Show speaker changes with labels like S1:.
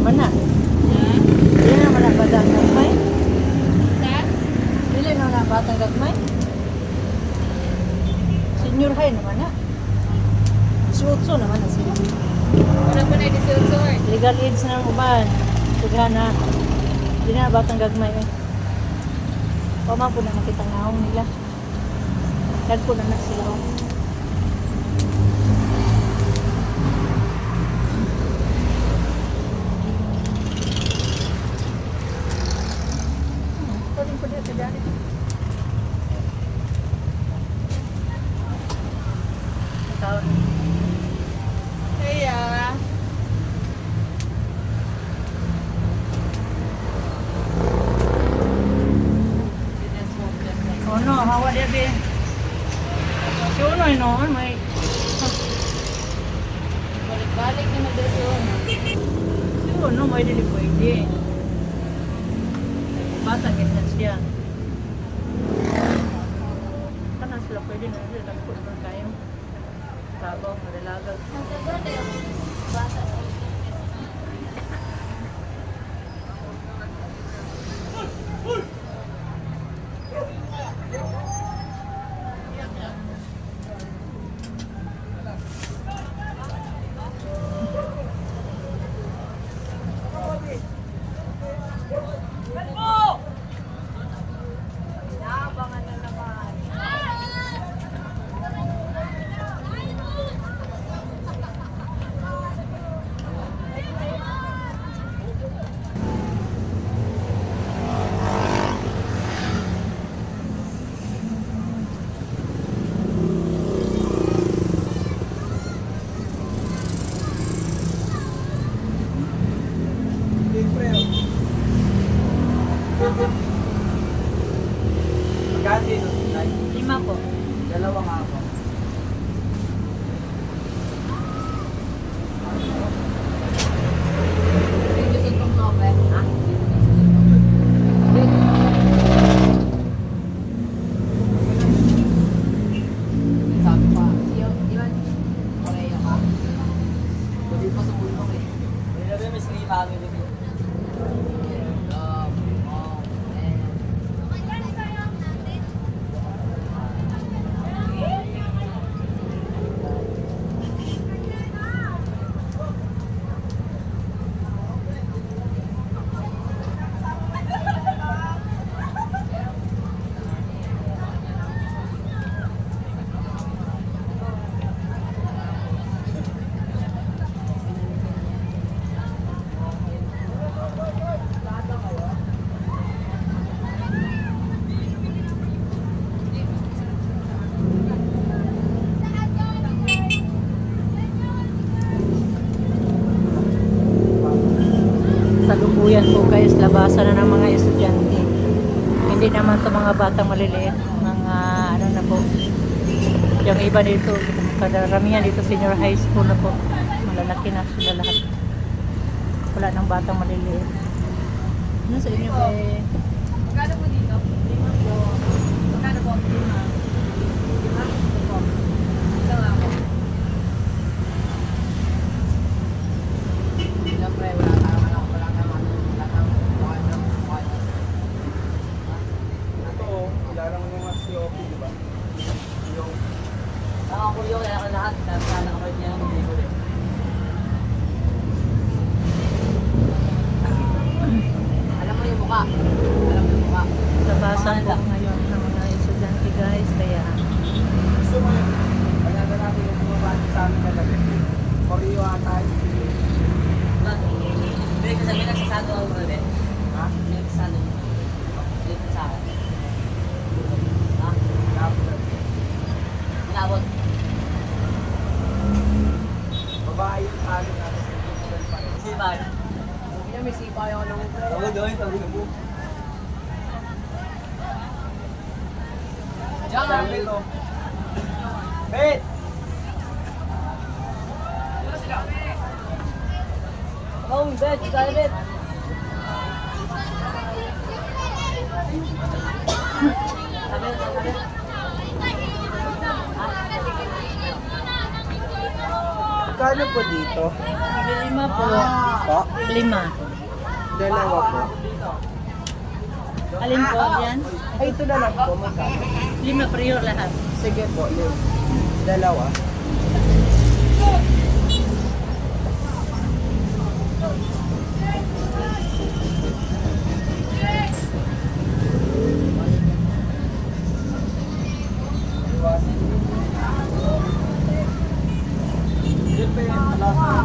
S1: naman na. Dili naman na batang gagmay. Dili naman na batang gagmay. Senior high naman na. 18 naman na sila.
S2: Wala pa na 18
S1: Legal age na ng uban. Tugana. Dili na batang gagmay eh. Pama po na makita ngahong nila. Nagpo na sila. Pwedeng po dito dyan. Taon.
S2: Kaya,
S1: Oh no, hawa dia be. Si Uno noon may
S2: balik-balik na mag-desyon.
S1: si Uno may dili pwede. Bata kita siya. Kana sila pwede na sila takot na kayo. Trabaho, madalaga.
S2: Bata. Naabangan na naman.
S3: Magkano yun?
S1: 5 po.
S3: Dalawa nga ako.
S2: Gusto kong novel. Ha? Sabi pa, siyo, di ba? Korea ka? Hindi pa sa mundo eh.
S3: Hindi na may sili pa kami dito.
S1: Salukuyan po guys, labasan na ng mga estudyante. Hindi naman to mga batang maliliit, mga ano na po. Yung iba dito, kadaramihan dito senior high school na po. Malalaki na sila lahat. Wala nang batang maliliit. Ano sa inyo eh?
S2: Magkano mo dito? 5 po. Magkano po? 5. 5? Ito po. Ito nga po. Siyempre, wala naman.
S3: Ito, wala lang mga COP, di ba? Yung
S2: Ako po yun, kaya ako lahat. Kaya nakapag niya ng hindi ko rin. Alam mo yung mukha. Alam mo yung mukha.
S1: Labasan po ngayon ng mga estudyante guys, kaya
S3: gusto mo yun. Kaya na natin yung bumabati sa amin kagabi. Koreo ata yun.
S2: Hindi, kasi may nagsasado ako rin eh.
S3: Ha?
S2: May nagsasado. Dito sa akin. Ha?
S3: Dapat.
S2: Inabot.
S3: Babae yung amin natin.
S2: Sipa. Hindi na may sipa yung ano.
S3: Oo, doon. Tawag na po.
S2: Diyan!
S3: Sabi ko. Bet!
S2: Oh, bet! Kaya bet! Sabi, sabi.
S3: Magkano po dito?
S1: 5 po.
S3: Po?
S1: 5.
S3: Dalawa po.
S1: Alin po yan?
S3: Ay, ito na lang po. Magkano?
S1: 5 priyo lahat.
S3: Sige po, Liv. Dalawa. Yun ba yung last